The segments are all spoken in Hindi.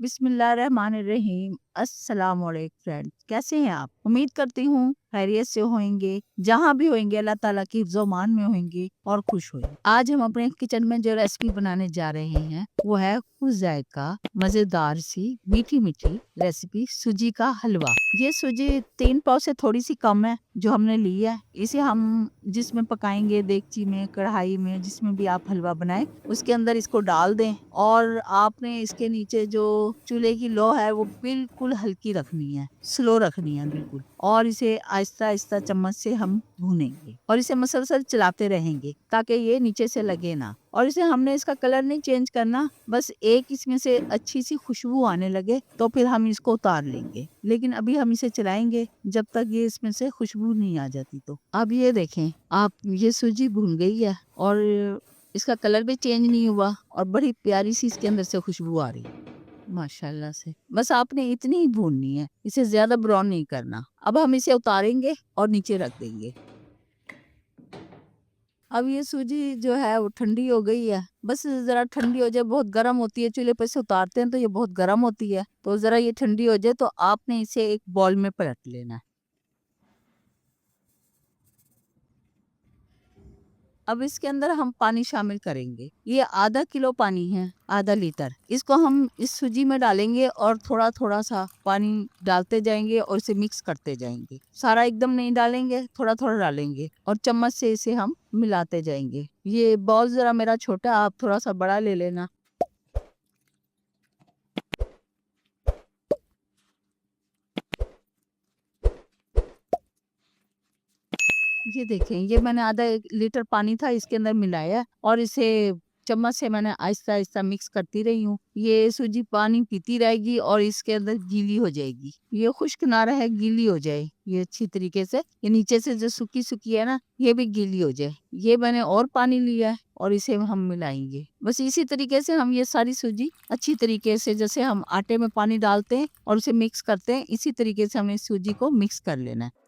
बिस्मिल्लाहिर्रहमानिर्रहीम। अस्सलाम वालेकुम फ्रेंड्स, कैसे हैं आप? उम्मीद करती हूँ खैरियत से होंगे। जहाँ भी होंगे अल्लाह ताला की ज़मान में होंगे और खुश होंगे। आज हम अपने किचन में जो रेसिपी बनाने जा रहे हैं वो है खुश जायका मजेदार सी मीठी मीठी रेसिपी सूजी का हलवा। ये सूजी 3 पाव से थोड़ी सी कम है जो हमने ली है। इसे हम जिसमें पकाएंगे, देगची में, कढ़ाई में, जिसमें भी आप हलवा बनाएं उसके अंदर इसको डाल दें। और आपने इसके नीचे जो चूल्हे की लो है वो बिल्कुल हल्की रखनी है, स्लो रखनी है बिल्कुल। और इसे आहिस्ता आहिस्ता चम्मच से हम भूनेंगे और इसे मसलसल चलाते रहेंगे ताकि ये नीचे से लगे ना। और इसे हमने इसका कलर नहीं चेंज करना, बस एक इसमें से अच्छी सी खुशबू आने लगे तो फिर हम इसको उतार लेंगे। लेकिन अभी हम इसे चलाएंगे जब तक ये इसमें से खुशबू नहीं आ जाती। तो अब ये देखें आप, ये सूजी भून गई है और इसका कलर भी चेंज नहीं हुआ और बड़ी प्यारी सी इसके अंदर से खुशबू आ रही है माशाल्लाह से। बस आपने इतनी ही भूननी है, इसे ज्यादा ब्राउन नहीं करना। अब हम इसे उतारेंगे और नीचे रख देंगे। अब ये सूजी जो है वो ठंडी हो गई है। बस जरा ठंडी हो जाए, बहुत गर्म होती है, चूल्हे पर से उतारते हैं तो ये बहुत गर्म होती है। तो जरा ये ठंडी हो जाए तो आपने इसे एक बॉल में पलट लेना है। अब इसके अंदर हम पानी शामिल करेंगे। ये आधा किलो पानी है, आधा लीटर। इसको हम इस सूजी में डालेंगे और थोड़ा थोड़ा सा पानी डालते जाएंगे और इसे मिक्स करते जाएंगे। सारा एकदम नहीं डालेंगे, थोड़ा थोड़ा डालेंगे और चम्मच से इसे हम मिलाते जाएंगे। ये बॉल जरा मेरा छोटा, आप थोड़ा सा बड़ा ले लेना। ये देखें, ये मैंने आधा 1 लीटर पानी था इसके अंदर मिलाया और इसे चम्मच से मैंने आहिस्ता आहिस्ता मिक्स करती रही हूँ। ये सूजी पानी पीती रहेगी और इसके अंदर गीली हो जाएगी। ये खुश्क ना रहे, गीली हो जाए ये अच्छी तरीके से। ये नीचे से जो सूखी सूखी है ना, ये भी गीली हो जाए। ये मैंने और पानी लिया है और इसे हम मिलाएंगे। बस इसी तरीके से हम ये सारी सूजी अच्छी तरीके से, जैसे हम आटे में पानी डालते हैं और उसे मिक्स करते हैं, इसी तरीके से हमने सूजी को मिक्स कर लेना है।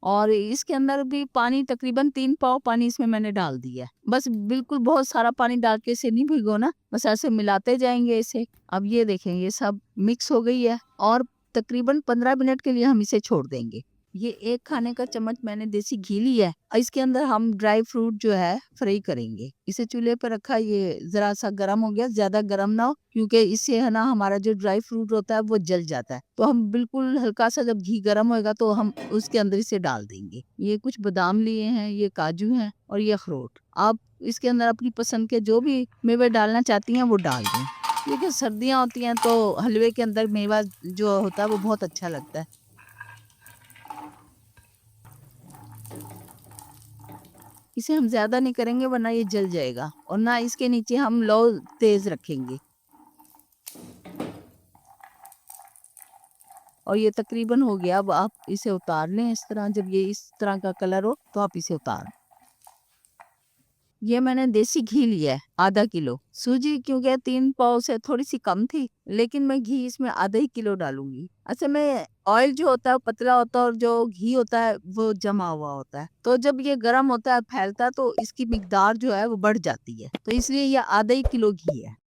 और इसके अंदर भी पानी, तकरीबन 3 पाव पानी इसमें मैंने डाल दिया है। बस बिल्कुल बहुत सारा पानी डाल के इसे नहीं भिगोना, बस ऐसे मिलाते जाएंगे इसे। अब ये देखें, ये सब मिक्स हो गई है और तकरीबन 15 मिनट के लिए हम इसे छोड़ देंगे। ये 1 खाने का चम्मच मैंने देसी घी लिया है और इसके अंदर हम ड्राई फ्रूट जो है फ्राई करेंगे। इसे चूल्हे पर रखा, ये जरा सा गर्म हो गया, ज्यादा गर्म ना हो क्योंकि इससे है ना हमारा जो ड्राई फ्रूट होता है वो जल जाता है। तो हम बिल्कुल हल्का सा, जब घी गर्म होएगा तो हम उसके अंदर इसे डाल देंगे। ये कुछ बादाम लिए हैं, ये काजू हैं और ये अखरोट। आप इसके अंदर अपनी पसंद के जो भी मेवे डालना चाहती हैं वो डाल दें। क्योंकि सर्दियाँ होती हैं तो हलवे के अंदर मेवा जो होता है वो बहुत अच्छा लगता है। इसे हम ज्यादा नहीं करेंगे वरना ये जल जाएगा, और ना इसके नीचे हम लो तेज रखेंगे। और ये तकरीबन हो गया। अब आप इसे उतार लें इस तरह, जब ये इस तरह का कलर हो तो आप इसे उतार। ये मैंने देसी घी लिया है, आधा किलो। सूजी क्योंकि 3 पाव से थोड़ी सी कम थी, लेकिन मैं घी इसमें आधा ही किलो डालूंगी। अच्छा, में ऑयल जो होता है वो पतला होता है और जो घी होता है वो जमा हुआ होता है। तो जब ये गर्म होता है, फैलता है, तो इसकी मिकदार जो है वो बढ़ जाती है। तो इसलिए ये आधा ही किलो घी है।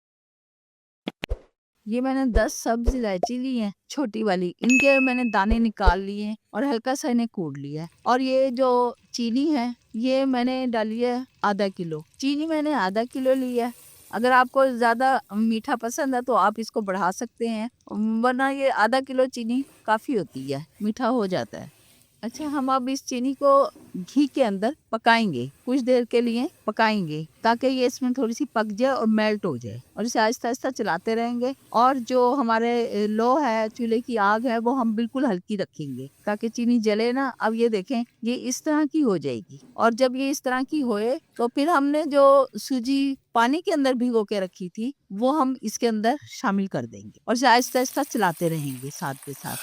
ये मैंने 10 सब्ज इलायची ली है, छोटी वाली। इनके मैंने दाने निकाल लिए हैं और हल्का सा इन्हें कूट लिया है। और ये जो चीनी है ये मैंने डाली है आधा किलो। चीनी मैंने आधा किलो ली है। अगर आपको ज्यादा मीठा पसंद है तो आप इसको बढ़ा सकते हैं, वरना ये आधा किलो चीनी काफी होती है, मीठा हो जाता है। अच्छा, हम अब इस चीनी को घी के अंदर पकाएंगे, कुछ देर के लिए पकाएंगे ताकि ये इसमें थोड़ी सी पक जाए और मेल्ट हो जाए। और इसे आहिस्ता आहिस्ता चलाते रहेंगे। और जो हमारे लो है, चूल्हे की आग है, वो हम बिल्कुल हल्की रखेंगे ताकि चीनी जले ना। अब ये देखें, ये इस तरह की हो जाएगी। और जब ये इस तरह की होए तो फिर हमने जो सूजी पानी के अंदर भिगो के रखी थी वो हम इसके अंदर शामिल कर देंगे और इसे आहिस्ता आहिस्ता चलाते रहेंगे साथ के साथ।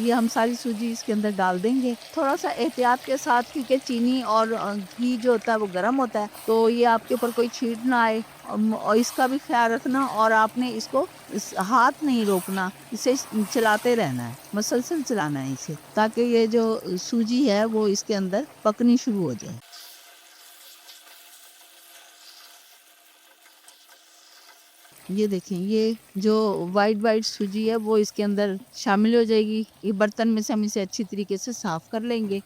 ये हम सारी सूजी इसके अंदर डाल देंगे, थोड़ा सा एहतियात के साथ, क्योंकि चीनी और घी जो होता है वो गर्म होता है, तो ये आपके ऊपर कोई छींट ना आए। और इसका भी ख्याल रखना, और आपने इसको हाथ नहीं रोकना, इसे चलाते रहना है, मसलसल चलाना है इसे, ताकि ये जो सूजी है वो इसके अंदर पकनी शुरू हो जाए। ये देखें, ये जो वाइट वाइट सूजी है वो इसके अंदर शामिल हो जाएगी। ये बर्तन में से हम इसे अच्छी तरीके से साफ कर लेंगे।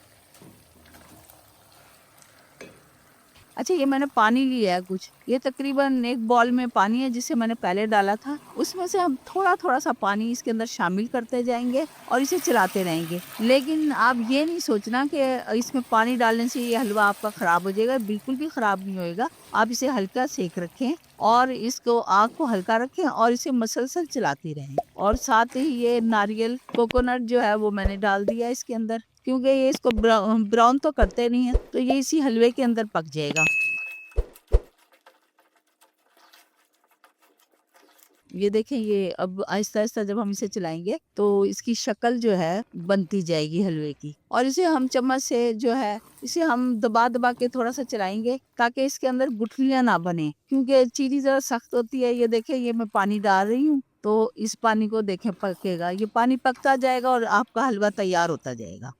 अच्छा, ये मैंने पानी लिया है कुछ, ये तकरीबन एक बॉल में पानी है जिसे मैंने पहले डाला था, उसमें से हम थोड़ा थोड़ा सा पानी इसके अंदर शामिल करते जाएंगे और इसे चलाते रहेंगे। लेकिन आप ये नहीं सोचना कि इसमें पानी डालने से ये हलवा आपका खराब हो जाएगा, बिल्कुल भी खराब नहीं होएगा। आप इसे हल्का सेक रखें और इसको आग को हल्का रखें और इसे मसलसल चलाती रहें। और साथ ही ये नारियल कोकोनट जो है वो मैंने डाल दिया इसके अंदर, क्योंकि ये इसको ब्राउन तो करते नहीं है, तो ये इसी हलवे के अंदर पक जाएगा। ये देखें, ये अब आहिस्ता आहिस्ता जब हम इसे चलाएंगे तो इसकी शक्ल जो है बनती जाएगी हलवे की, और इसे हम चम्मच से जो है इसे हम दबा दबा के थोड़ा सा चलाएंगे ताकि इसके अंदर गुठलियां ना बने, क्योंकि चीनी जरा सख्त होती है। ये देखें, ये मैं पानी डाल रही हूँ, तो इस पानी को देखें पकेगा, ये पानी पकता जाएगा और आपका हलवा तैयार होता जाएगा।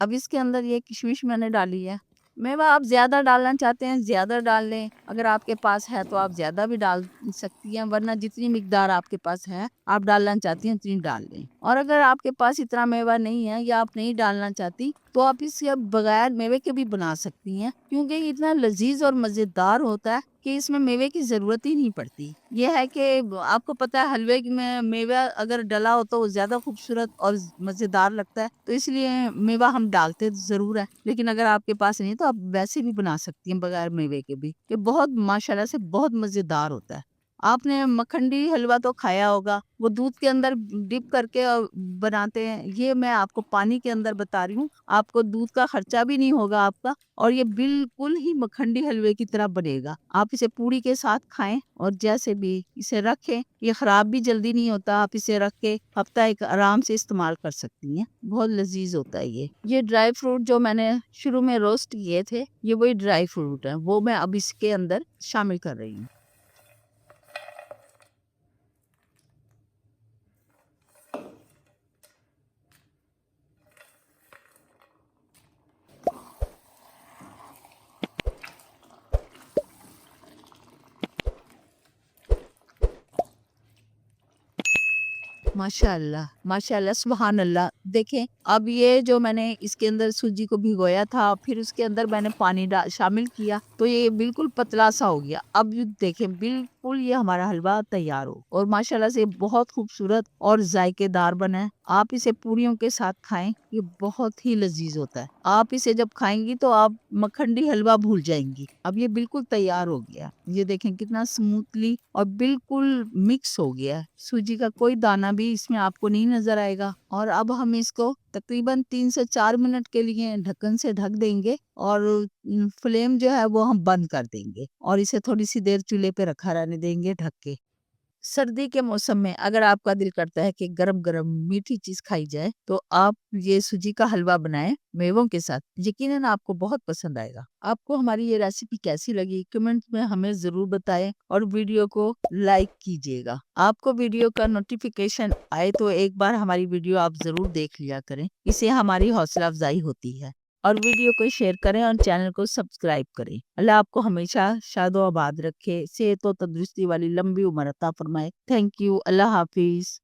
अब इसके अंदर ये किशमिश मैंने डाली है। मेवा आप ज़्यादा डालना चाहते हैं ज़्यादा डाल लें, अगर आपके पास है तो आप ज़्यादा भी डाल सकती हैं, वरना जितनी मिकदार आपके पास है आप डालना चाहती हैं उतनी डाल लें। और अगर आपके पास इतना मेवा नहीं है या आप नहीं डालना चाहती, तो आप इसे बगैर मेवे के भी बना सकती हैं, क्योंकि ये इतना लजीज और मज़ेदार होता है कि इसमें मेवे की ज़रूरत ही नहीं पड़ती। ये है कि आपको पता है हलवे में मेवा अगर डला हो तो वो ज्यादा खूबसूरत और मजेदार लगता है, तो इसलिए मेवा हम डालते जरूर है। लेकिन अगर आपके पास नहीं तो आप वैसे भी बना सकती हैं बगैर मेवे के भी, ये बहुत माशाल्लाह से बहुत मजेदार होता है। आपने मखंडी हलवा तो खाया होगा, वो दूध के अंदर डिप करके और बनाते हैं। ये मैं आपको पानी के अंदर बता रही हूँ, आपको दूध का खर्चा भी नहीं होगा आपका, और ये बिल्कुल ही मखंडी हलवे की तरह बनेगा। आप इसे पूड़ी के साथ खाएं और जैसे भी इसे रखें, ये खराब भी जल्दी नहीं होता। आप इसे रख के हफ्ता एक आराम से इस्तेमाल कर सकती हैं, बहुत लजीज होता है ये ड्राई फ्रूट जो मैंने शुरू में रोस्ट किए थे, ये वही ड्राई फ्रूट है, वो मैं अब इसके अंदर शामिल कर रही हूँ। माशाअल्लाह, माशाअल्लाह, सुभान अल्लाह। देखें, अब ये जो मैंने इसके अंदर सूजी को भिगोया था, फिर उसके अंदर मैंने पानी शामिल किया, तो ये बिल्कुल पतला सा हो गया। अब ये देखें, बिल्कुल ये हमारा हलवा तैयार हो, और माशाल्लाह से बहुत खूबसूरत और जायकेदार बना है। आप इसे पूरियों के साथ खाएं, ये बहुत ही लजीज होता है। आप इसे जब खाएंगी तो आप मखंडी हलवा भूल जाएंगी। अब ये बिल्कुल तैयार हो गया, ये देखें कितना स्मूथली और बिल्कुल मिक्स हो गया है। सूजी का कोई दाना भी इसमें आपको नहीं नजर आएगा। और अब हम इसको तकरीबन 3 से 4 मिनट के लिए ढक्कन से ढक देंगे, और फ्लेम जो है वो हम बंद कर देंगे और इसे थोड़ी सी देर चूल्हे पे रखा रहने देंगे ढक के। सर्दी के मौसम में अगर आपका दिल करता है कि गरम गरम मीठी चीज खाई जाए, तो आप ये सूजी का हलवा बनाएं मेवों के साथ, यकीनन आपको बहुत पसंद आएगा। आपको हमारी ये रेसिपी कैसी लगी कमेंट में हमें जरूर बताएं, और वीडियो को लाइक कीजिएगा। आपको वीडियो का नोटिफिकेशन आए तो एक बार हमारी वीडियो आप जरूर देख लिया करें, इससे हमारी हौसला अफजाई होती है। और वीडियो को शेयर करें और चैनल को सब्सक्राइब करें। अल्लाह आपको हमेशा शादो आबाद रखे, सेहत और तंदुरुस्ती वाली लंबी उम्र अता फरमाए। Thank you. Allah Hafiz.